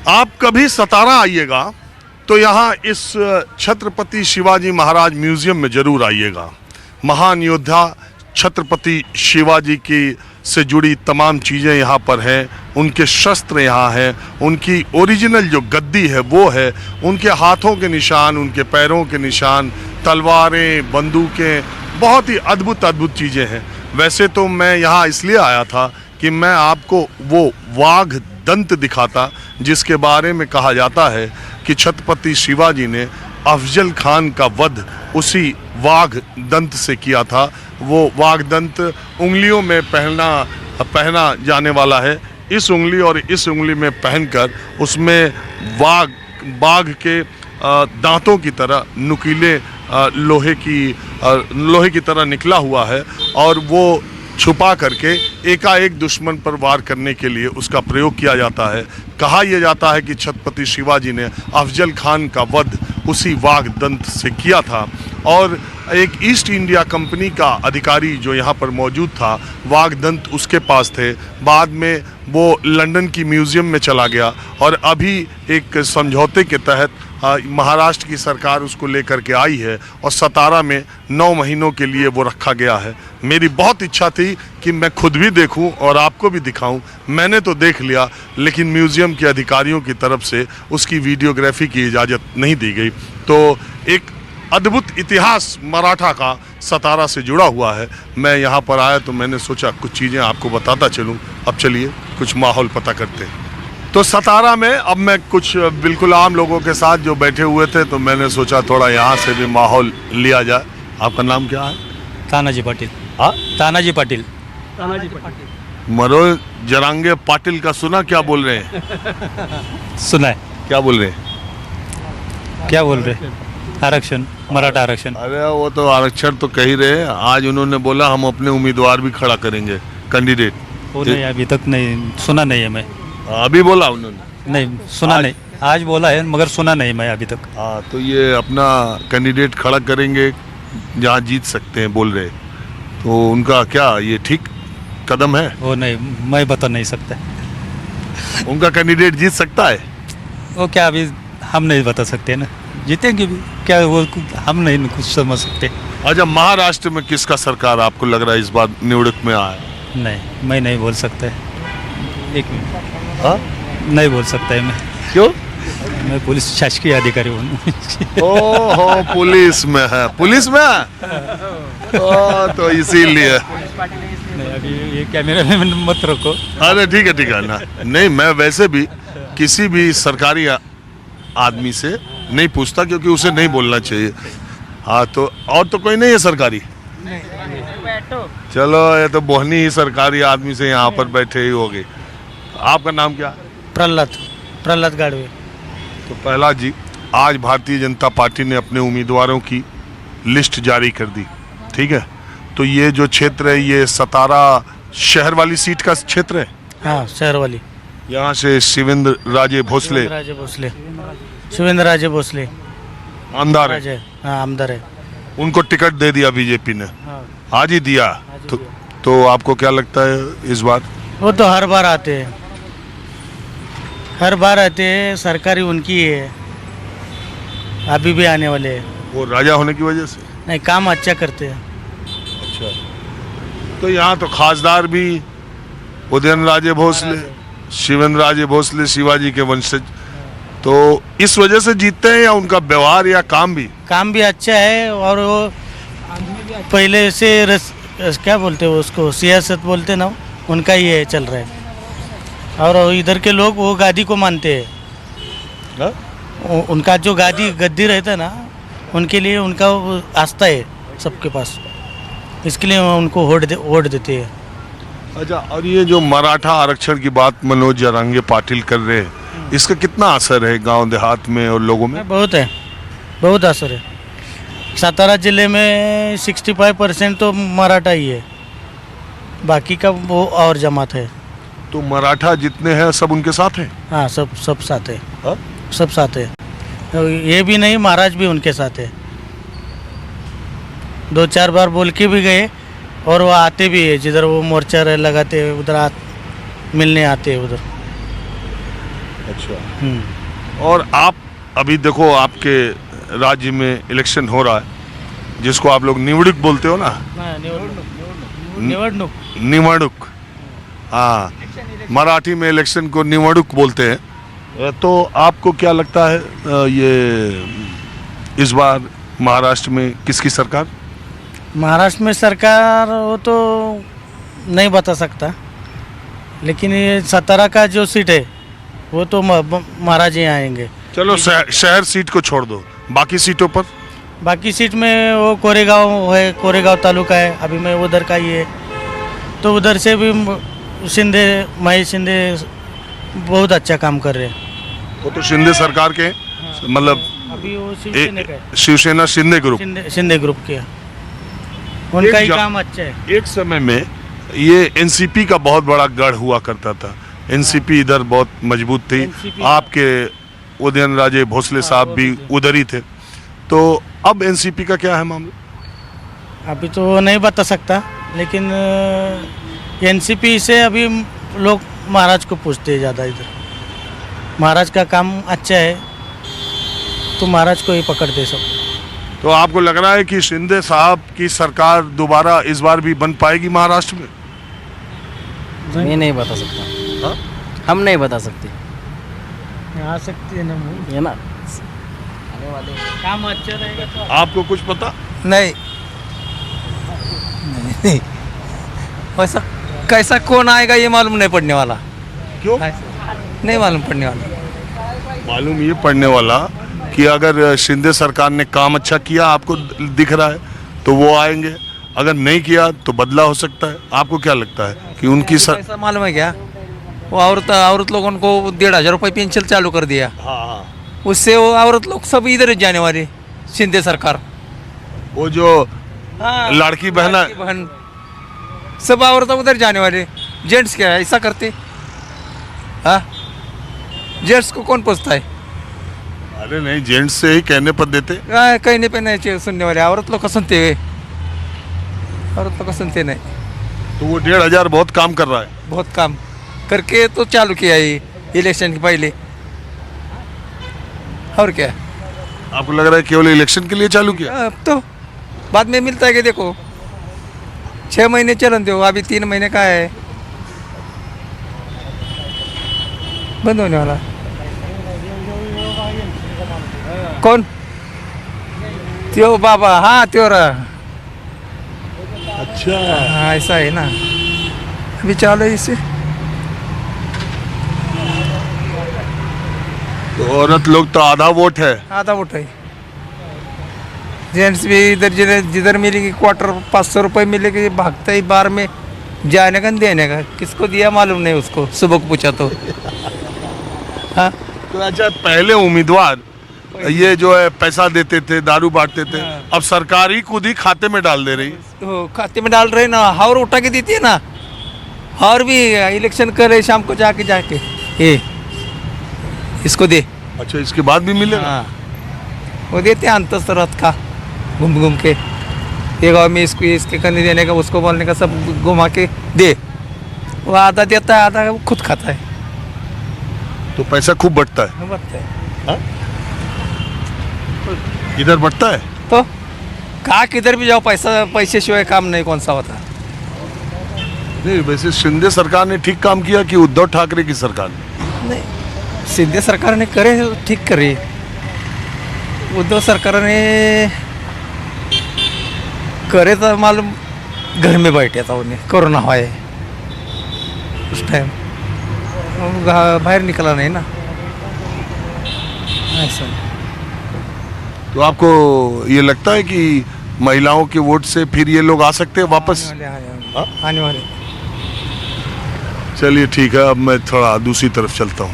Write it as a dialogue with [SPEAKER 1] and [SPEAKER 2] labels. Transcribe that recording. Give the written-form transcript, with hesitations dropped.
[SPEAKER 1] आप कभी सतारा आइएगा तो यहाँ इस छत्रपति शिवाजी महाराज म्यूजियम में जरूर आइएगा। महान योद्धा छत्रपति शिवाजी की से जुड़ी तमाम चीज़ें यहाँ पर हैं, उनके शस्त्र यहाँ हैं, उनकी ओरिजिनल जो गद्दी है वो है, उनके हाथों के निशान, उनके पैरों के निशान, तलवारें, बंदूकें, बहुत ही अद्भुत अद्भुत चीज़ें हैं। वैसे तो मैं यहाँ इसलिए आया था कि मैं आपको वो वाघ दंत दिखाता जिसके बारे में कहा जाता है कि छत्रपति शिवाजी ने अफजल खान का वध उसी वाघ दंत से किया था। वो वाघ दंत उंगलियों में पहना जाने वाला है। इस उंगली और इस उंगली में पहनकर उसमें बाघ के दांतों की तरह नुकीले लोहे की तरह निकला हुआ है और वो छुपा करके एकाएक दुश्मन पर वार करने के लिए उसका प्रयोग किया जाता है। कहा यह जाता है कि छत्रपति शिवाजी ने अफजल खान का वध उसी वाघ दंत से किया था। और एक ईस्ट इंडिया कंपनी का अधिकारी जो यहाँ पर मौजूद था, वाघ दंत उसके पास थे। बाद में वो लंदन की म्यूज़ियम में चला गया और अभी एक समझौते के तहत महाराष्ट्र की सरकार उसको लेकर के आई है और सतारा में 9 महीनों के लिए वो रखा गया है। मेरी बहुत इच्छा थी कि मैं खुद भी देखूं और आपको भी दिखाऊं। मैंने तो देख लिया, लेकिन म्यूज़ियम के अधिकारियों की तरफ से उसकी वीडियोग्राफी की इजाज़त नहीं दी गई। तो एक अद्भुत इतिहास मराठा का सतारा से जुड़ा हुआ है। मैं यहाँ पर आया तो मैंने सोचा कुछ चीज़ें आपको बताता चलूँ। अब चलिए कुछ माहौल पता करते हैं। तो सतारा में अब मैं कुछ बिल्कुल आम लोगों के साथ जो बैठे हुए थे, तो मैंने सोचा थोड़ा यहाँ से भी माहौल लिया जाए। आपका नाम क्या है?
[SPEAKER 2] तानाजी पाटिल।
[SPEAKER 1] हाँ,
[SPEAKER 2] तानाजी पाटिल।
[SPEAKER 1] मनोज जरांगे पाटिल का सुना? क्या बोल रहे हैं?
[SPEAKER 2] सुना है।
[SPEAKER 1] क्या बोल रहे हैं?
[SPEAKER 2] क्या बोल रहे? आरक्षण, मराठा आरक्षण।
[SPEAKER 1] अरे वो तो आरक्षण तो कह ही रहे हैं। आज उन्होंने बोला हम अपने उम्मीदवार भी खड़ा करेंगे, कैंडिडेट।
[SPEAKER 2] वो नहीं, अभी तक नहीं सुना, नहीं है मैं।
[SPEAKER 1] अभी बोला उन्होंने?
[SPEAKER 2] नहीं सुना, नहीं। आज बोला है मगर सुना नहीं मैं अभी तक।
[SPEAKER 1] हाँ, तो ये अपना कैंडिडेट खड़ा करेंगे जहाँ जीत सकते हैं बोल रहे। तो उनका क्या ये ठीक कदम है?
[SPEAKER 2] वो नहीं, मैं बता नहीं सकता।
[SPEAKER 1] उनका कैंडिडेट जीत सकता है?
[SPEAKER 2] वो क्या अभी हम नहीं बता सकते ना, जीतेंगे भी क्या वो, हम नहीं कुछ समझ सकते।
[SPEAKER 1] अच्छा, महाराष्ट्र में किसका सरकार आपको लग रहा है इस बार निवडक में आया?
[SPEAKER 2] नहीं, मैं नहीं बोल सकता। एक मिनट।
[SPEAKER 1] हाँ?
[SPEAKER 2] नहीं बोल सकता है मैं।
[SPEAKER 1] क्यों?
[SPEAKER 2] मैं पुलिस शासकीय अधिकारी हूँ।
[SPEAKER 1] ओहो, पुलिस में है? पुलिस में है? तो इसीलिए
[SPEAKER 2] नहीं, अभी ये कैमरे में मत रखो।
[SPEAKER 1] अरे ठीक है ना। नहीं, मैं वैसे भी किसी भी सरकारी आदमी से नहीं पूछता क्योंकि उसे नहीं बोलना चाहिए। हाँ, तो और तो कोई नहीं है सरकारी? चलो, ये तो बोहनी ही सरकारी आदमी से यहाँ पर बैठे ही होगे। आपका नाम क्या?
[SPEAKER 2] प्रहलाद गाड़वे।
[SPEAKER 1] तो प्रहलाद जी, आज भारतीय जनता पार्टी ने अपने उम्मीदवारों की लिस्ट जारी कर दी, ठीक है? तो ये जो क्षेत्र है ये सतारा शहर वाली सीट का क्षेत्र है।
[SPEAKER 2] हाँ, शहर वाली।
[SPEAKER 1] यहाँ से शिवेंद्र राजे भोसले आमदार है।
[SPEAKER 2] हाँ, आमदार है।
[SPEAKER 1] उनको टिकट दे दिया बीजेपी ने।
[SPEAKER 2] हाँ,
[SPEAKER 1] आज ही दिया। तो आपको क्या लगता है इस बार?
[SPEAKER 2] वो तो हर बार आते हैं, सरकारी उनकी है, अभी भी आने वाले हैं।
[SPEAKER 1] वो राजा होने की वजह से?
[SPEAKER 2] नहीं, काम अच्छा करते हैं।
[SPEAKER 1] अच्छा, तो यहाँ तो खासदार भी उदयनराजे भोसले, शिवेंद्र राजे भोसले, शिवाजी के वंशज, तो इस वजह से जीतते हैं या उनका व्यवहार या काम भी
[SPEAKER 2] अच्छा है। और वो पहले से क्या बोलते हैं उसको, सियासत बोलते ना, उनका ही है, चल रहा है। और इधर के लोग वो गादी को मानते हैं। उनका जो गद्दी रहता है ना, उनके लिए उनका आस्था है सबके पास, इसके लिए उनको वोट देते हैं।
[SPEAKER 1] अच्छा, और ये जो मराठा आरक्षण की बात मनोज जरांगे पाटिल कर रहे हैं, इसका कितना असर है गांव देहात में और लोगों में?
[SPEAKER 2] बहुत असर है। सतारा जिले में 65% तो मराठा ही है, बाकी का वो और जमात है।
[SPEAKER 1] तो मराठा जितने हैं सब उनके साथ हैं?
[SPEAKER 2] हाँ, सब साथ है।
[SPEAKER 1] हाँ?
[SPEAKER 2] सब साथ है। ये भी नहीं, महाराज भी उनके साथ है। 2-4 बार बोल के भी गए और वो आते भी है, जिधर वो मोर्चा लगाते उधर मिलने आते हैं उधर।
[SPEAKER 1] अच्छा। और आप अभी देखो आपके राज्य में इलेक्शन हो रहा है, जिसको आप लोग निवडणूक बोलते हो ना,
[SPEAKER 2] निवडणूक
[SPEAKER 1] निवडणूक, हाँ, मराठी में इलेक्शन को निवडणूक बोलते हैं। तो आपको क्या लगता है ये इस बार महाराष्ट्र में किसकी सरकार?
[SPEAKER 2] महाराष्ट्र में सरकार वो तो नहीं बता सकता, लेकिन ये सतारा का जो सीट है वो तो महाराज ही आएंगे।
[SPEAKER 1] चलो शहर सीट को छोड़ दो, बाकी सीटों पर?
[SPEAKER 2] बाकी सीट में वो कोरेगांव है, कोरेगांव तालुका है, अभी मैं उधर का ही है, तो उधर से भी शिंदे, महेश शिंदे बहुत अच्छा काम कर रहे हैं।
[SPEAKER 1] वो तो शिंदे सरकार के हैं, मतलब
[SPEAKER 2] अभी वो शिवसेना का है,
[SPEAKER 1] शिवसेना शिंदे ग्रुप।
[SPEAKER 2] शिंदे ग्रुप के, उनका ही
[SPEAKER 1] एक
[SPEAKER 2] काम अच्छा है।
[SPEAKER 1] एक समय में ये एनसीपी का बहुत बड़ा गढ़ हुआ करता था, एनसीपी इधर बहुत मजबूत थी,
[SPEAKER 2] NCP
[SPEAKER 1] आपके उदयन राजे भोसले साहब भी उधर ही थे। तो अब एनसीपी का क्या है मामला?
[SPEAKER 2] अभी तो नहीं बता सकता, लेकिन एनसीपी से अभी लोग महाराज को पूछते हैं ज़्यादा। इधर महाराज का काम अच्छा है तो महाराज को ही पकड़ते सब।
[SPEAKER 1] तो आपको लग रहा है कि शिंदे साहब की सरकार दोबारा इस बार भी बन पाएगी महाराष्ट्र में?
[SPEAKER 3] मैं नहीं बता सकता।
[SPEAKER 1] हाँ?
[SPEAKER 3] हम नहीं बता सकते,
[SPEAKER 2] आ सकती है ना,
[SPEAKER 3] है ना।
[SPEAKER 2] काम अच्छा रहेगा तो।
[SPEAKER 1] आपको कुछ पता?
[SPEAKER 4] नहीं नहीं, वैसा कैसा कौन आएगा ये मालूम नहीं पड़ने वाला।
[SPEAKER 1] क्यों
[SPEAKER 4] नहीं मालूम पड़ने वाला।
[SPEAKER 1] मालूम ये पड़ने वाला कि अगर शिंदे सरकार ने काम अच्छा किया, आपको दिख रहा है, तो वो आएंगे, अगर नहीं किया तो बदला हो सकता है। आपको क्या लगता है कि उनकी
[SPEAKER 4] ऐसा मालूम है क्या? वो औरत लोगों को 1,500 रुपये पेंशन चालू कर दिया,
[SPEAKER 1] हाँ,
[SPEAKER 4] उससे वो औरत लोग सब इधर जाने वाले। शिंदे सरकार,
[SPEAKER 1] वो जो लड़की बहन
[SPEAKER 4] सब औरत उधर जाने वाले। जेंट्स क्या है ऐसा करते? हाँ, जेंट्स को कौन पूछता है?
[SPEAKER 1] अरे नहीं, जेंट्स से ही कहने पर देते।
[SPEAKER 4] कहने पे नहीं सुनने वाले, औरत लोग को सुनते हुए, औरत लोग को सुनते नहीं।
[SPEAKER 1] तो वो 1,500 बहुत काम कर रहा है।
[SPEAKER 4] बहुत काम करके तो चालू किया ये इलेक्शन के पहले, और क्या?
[SPEAKER 1] आपको लग रहा है केवल इलेक्शन के लिए चालू किया?
[SPEAKER 4] अब तो बाद में मिलता है कि देखो 6 महीने चलन दो, अभी 3 महीने का है, बंद होने वाला। कौन? त्यो बाबा, हाँ त्यो रहा।
[SPEAKER 1] अच्छा,
[SPEAKER 4] हाँ ऐसा है ना, अभी चालू है इसे।
[SPEAKER 1] तो औरत लोग तो आधा वोट है।
[SPEAKER 4] आधा वोट है। जेंट्स भी इधर जिधर मिलेगी क्वार्टर 500 रुपये मिलेगी, भागता ही बार में जाने का देने का। किसको दिया मालूम नहीं उसको, सुबह को पूछा तो। हाँ,
[SPEAKER 1] तो अच्छा, पहले उम्मीदवार ये जो है पैसा देते थे, दारू बांटते थे, अब सरकार ही खुद ही खाते में डाल दे रही है।
[SPEAKER 4] तो खाते में डाल रहे ना, और उठा के देती है ना, और भी इलेक्शन कर रहे शाम को जाके ये इसको दे।
[SPEAKER 1] अच्छा, इसके बाद भी मिलेगा?
[SPEAKER 4] हाँ, वो देते हैं अंतस्तरत का, घूम घूम के ये गाँव में इसको इसके करने देने का, उसको बोलने का, सब घुमा के दे। वो आधा देता है, आधा वो खुद खाता है।
[SPEAKER 1] तो पैसा खूब बटता है।
[SPEAKER 4] बचता है
[SPEAKER 1] हाँ? इधर बटता है
[SPEAKER 4] तो कहा किधर भी जाओ पैसे शिवाय काम नहीं कौन सा होता।
[SPEAKER 1] नहीं, वैसे शिंदे सरकार ने ठीक काम किया कि उद्धव ठाकरे की सरकार ने?
[SPEAKER 4] नहीं, शिंदे सरकार ने करे ठीक करे। उद्धव सरकार ने करे तो मालूम घर में बैठे था, उन्हें कोरोना हुआ है उस टाइम, बाहर निकला नहीं ना, ऐसा।
[SPEAKER 1] तो आपको ये लगता है कि महिलाओं के वोट से फिर ये लोग आ सकते हैं वापस?
[SPEAKER 4] आने वाले।
[SPEAKER 1] चलिए ठीक है, अब मैं थोड़ा दूसरी तरफ चलता हूँ।